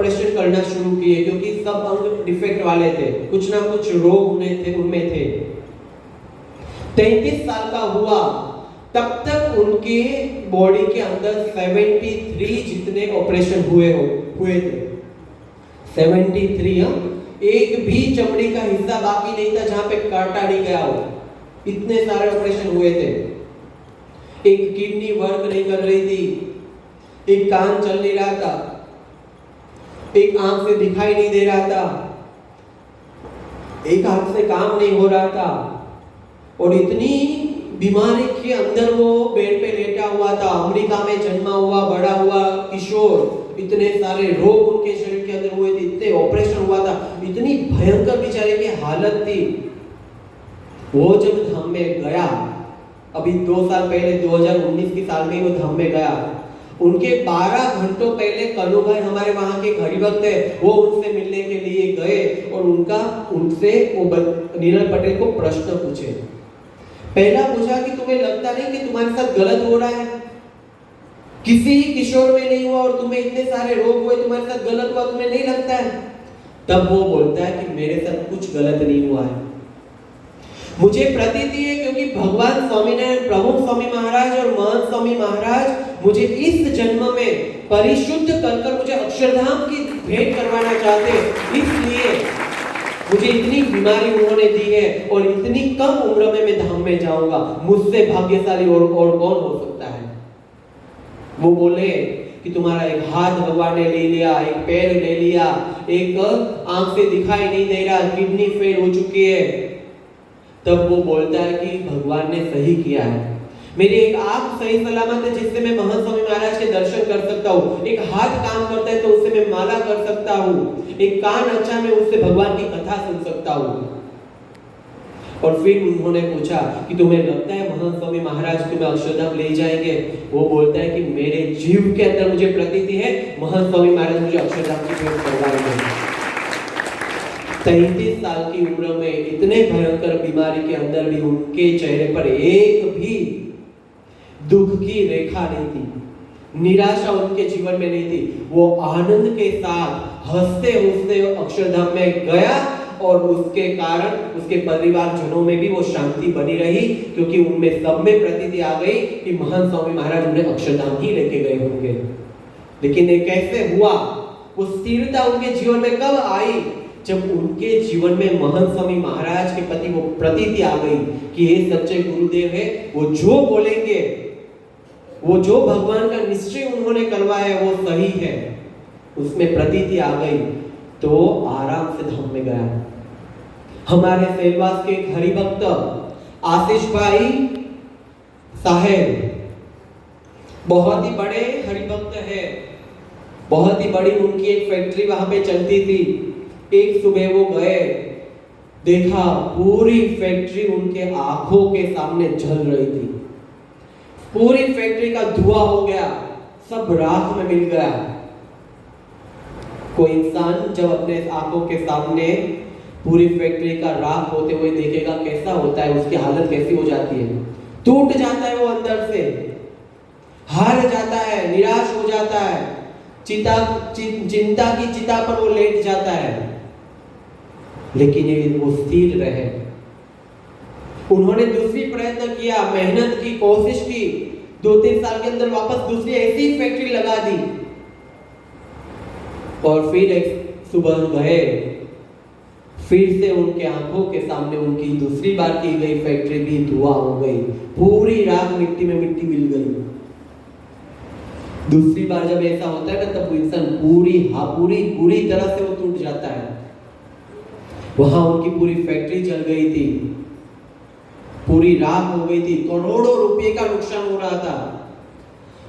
Operation करना शुरू किए क्योंकि सब अंग डिफेक्ट वाले थे, कुछ ना कुछ रोग उनमें थे। 33 साल का हुआ तब तक उनके बॉडी के अंदर 73 जितने ऑपरेशन हुए थे। 73, एक भी चमड़ी का हिस्सा बाकी नहीं था जहां पे काटा नहीं गया हो, इतने सारे ऑपरेशन हुए थे। एक किडनी वर्क नहीं कर रही थी, एक कान चल नहीं रहा था, एक आंख से दिखाई नहीं दे रहा था, एक हाथ से काम नहीं हो रहा था, और इतनी बीमारी के अंदर वो बेड पे लेटा हुआ था। अमेरिका में जन्मा हुआ बड़ा हुआ किशोर, इतने सारे रोग उनके शरीर के अंदर हुए थे, इतने ऑपरेशन हुआ था, इतनी भयंकर बेचारे की हालत थी। वो जब धाम में गया, अभी 2 साल पहले 2019 के साल में वो धाम में गया, उनके 12 घंटों पहले कनु भाई हमारे वहां के हरिभक्त है, वो उनसे मिलने के लिए गए और उनसे वो नीरज पटेल को प्रश्न पूछे। पहला पूछा कि तुम्हें लगता नहीं कि तुम्हारे साथ गलत हो रहा है? किसी किशोर में नहीं हुआ और तुम्हें इतने सारे रोग हुए, तुम्हारे साथ गलत हुआ, तुम्हें नहीं लगता है? तब वो बोलता है कि मेरे साथ कुछ गलत नहीं हुआ है। मुझे प्रतीति है क्योंकि भगवान स्वामीनारायण, प्रभु स्वामी महाराज और महंत स्वामी महाराज मुझे इस जन्म में परिशुद्ध कर मुझे अक्षरधाम की भेंट करवाना चाहते, इसलिए मुझे इतनी बीमारी उन्होंने दी है और इतनी कम उम्र में मैं धाम में जाऊंगा। मुझसे भाग्यशाली और कौन हो सकता है? वो बोले कि तुम्हारा एक हाथ भगवान ने ले लिया, एक पैर ले लिया, एक आंख से दिखाई नहीं दे रहा, किडनी फेल हो चुकी है। तब वो बोलता है कि भगवान ने सही किया है, मेरी एक आंख सही सलामत है जिससे मैं महंत स्वामी महाराज के दर्शन कर सकता हूँ, एक हाथ काम करता है तो उससे मैं माला कर सकता हूँ, एक कान अच्छा मैं उससे भगवान की कथा सुन सकता हूँ। और फिर उन्होंने पूछा कि तुम्हें लगता है महंत स्वामी महाराज तुम्हें अक्षरधाम ले जाएंगे? वो बोलता है कि मेरे जीव के अंदर मुझे प्रतीति है महंत स्वामी महाराज मुझे अक्षरधाम की भेंट करवाएंगे। 33 साल की उम्र में इतने भयंकर बीमारी के अंदर भी उनके चेहरे पर एक भी दुख की रेखा नहीं थी, निराशा उनके जीवन में नहीं थी। वो आनंद के साथ हंसते हंसते अक्षरधाम में गया और उसके कारण उसके परिवारजनों में भी वो शांति बनी रही, क्योंकि उनमें सब में प्रतीति आ गई कि महंत स्वामी महाराज उन्हें अक्षरधाम ही लेके गए होंगे। लेकिन ये कैसे हुआ? वो स्थिरता उनके जीवन में कब आई? जब उनके जीवन में महंत स्वामी महाराज के प्रति वो प्रतीति आ गई कि ये सच्चे गुरुदेव है, वो जो बोलेंगे, वो जो भगवान का निश्चय उन्होंने करवाया है वो सही है, उसमें प्रतीति आ गई तो आराम से धाम में गया। हमारे सेलवास के हरिभक्त आशीष भाई साहेब बहुत ही बड़े हरिभक्त है, बहुत ही बड़ी उनकी एक फैक्ट्री वहां पे चलती थी। एक सुबह वो गए, देखा पूरी फैक्ट्री उनके आंखों के सामने जल रही थी, पूरी फैक्ट्री का धुआं हो गया, सब राख में मिल गया। कोई इंसान जब अपने आंखों के सामने पूरी फैक्ट्री का राख होते हुए देखेगा कैसा होता है, उसकी हालत कैसी हो जाती है? टूट जाता है वो अंदर से, हार जाता है, निराश हो जाता है, चिंता की चिता पर वो लेट जाता है। लेकिन ये वो स्थिर रहे, उन्होंने दूसरी प्रयत्न किया, मेहनत की, कोशिश की, 2-3 साल के अंदर वापस दूसरी ऐसी फैक्ट्री लगा दी और फिर एक सुबह गए, फिर से उनके आंखों के सामने उनकी दूसरी बार की गई फैक्ट्री भी धुआं हो गई, पूरी राख मिट्टी में मिट्टी मिल गई। दूसरी बार जब ऐसा होता है ना तब इंसान पूरी तरह से वो टूट जाता है। वहां उनकी पूरी फैक्ट्री जल गई थी, पूरी राख हो गई थी, करोड़ों रुपए का नुकसान हो रहा था।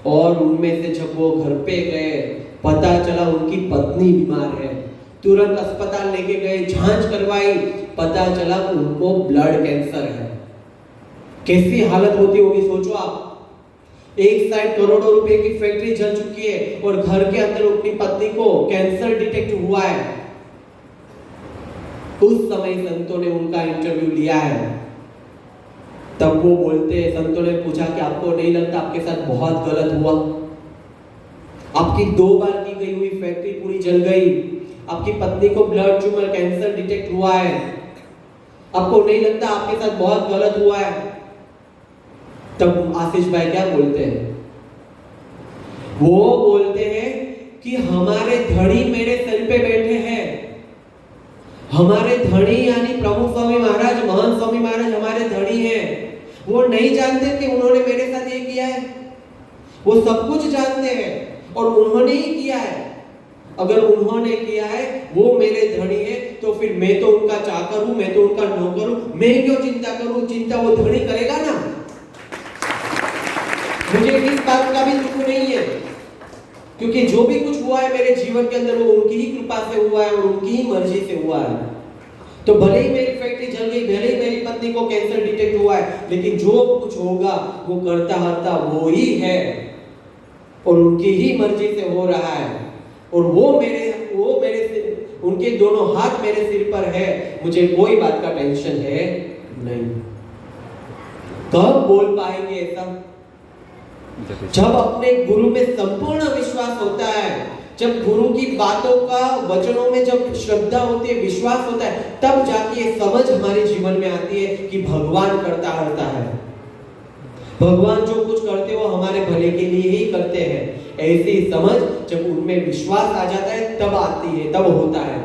और उनमें से जब वो घर पे गए, पता चला उनकी पत्नी बीमार है, तुरंत अस्पताल लेके गए, जांच करवाई, पता चला उनको ब्लड कैंसर है। कैसी हालत होती होगी सोचो आप। एक साइड करोड़ों रुपए की फैक्ट्री जल चुकी है और घर के अंदर अपनी पत्नी को कैंसर डिटेक्ट हुआ है। उस समय संतों ने उनका इंटरव्यू लिया है, तब वो बोलते, संतों ने पूछा कि आपको नहीं लगता आपके साथ बहुत गलत हुआ? आपकी 2 बार की गई हुई फैक्ट्री पूरी जल गई, आपकी पत्नी को ब्लड ट्यूमर कैंसर डिटेक्ट हुआ है, आपको नहीं लगता आपके साथ बहुत गलत हुआ है, तब आशीष भाई क्या बोलते हैं? वो बोलते हैं कि हमारे धड़ी मेरे सिर पे बैठे हैं। हमारे धड़ी यानी प्रभु स्वामी महाराज, महान स्वामी महाराज हमारे धड़ी हैं। वो नहीं जानते कि उन्होंने मेरे साथ ये किया है, वो सब कुछ जानते हैं और उन्होंने ही किया है। अगर उन्होंने किया है, वो मेरे धड़ी है, तो फिर मैं तो उनका चाकर हूं, मैं तो उनका नौकर हूं, मैं क्यों चिंता करूं? चिंता वो धड़ी करेगा ना। मुझे इस बात का भी दुख नहीं है, क्योंकि जो भी कुछ हुआ है मेरे जीवन के अंदर वो उनकी ही कृपा से हुआ है और उनकी ही मर्जी से हुआ है। तो भले ही मेरी फैक्ट्री जल गई, भले ही मेरी पत्नी को कैंसर डिटेक्ट हुआ है, लेकिन जो कुछ होगा वो करता हरता वो ही है और उनकी ही मर्जी से हो रहा है। और वो मेरे सिर, उनके दोनों हाथ मेरे सिर पर है, मुझे कोई बात का टेंशन है नहीं। कब बोल पाएंगे ऐसा? जब अपने गुरु में संपूर्ण विश्वास होता है, जब गुरु की बातों का, वचनों में जब श्रद्धा होती है, विश्वास होता है, तब जाके ये समझ हमारे जीवन में आती है कि भगवान करता हरता है। भगवान जो कुछ करते वो हमारे भले के लिए ही करते हैं। ऐसी समझ जब उनमें विश्वास आ जाता है तब आती है, तब होता है।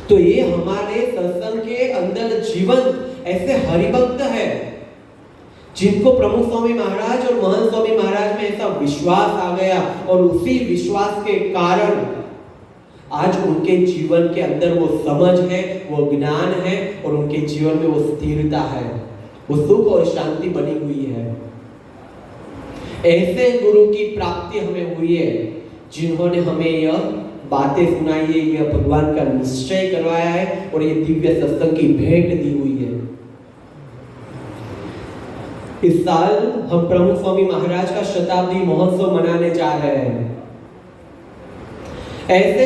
तो ये हमारे सत्संग के अंदर जीवन ऐसे हरिभक्त है जिनको प्रमुख स्वामी महाराज और महंत स्वामी महाराज में ऐसा विश्वास आ गया और उसी विश्वास के कारण आज उनके जीवन के अंदर वो समझ है, वो ज्ञान है और उनके जीवन में वो स्थिरता है, वो सुख और शांति बनी हुई है। ऐसे गुरु की प्राप्ति हमें हुई है जिन्होंने हमें यह बातें सुनाई है, यह भगवान का निश्चय करवाया है और ये दिव्य सत्संग की भेंट दी हुई है। इस साल हम प्रमुख स्वामी महाराज का शताब्दी महोत्सव मनाने जा रहे हैं। ऐसे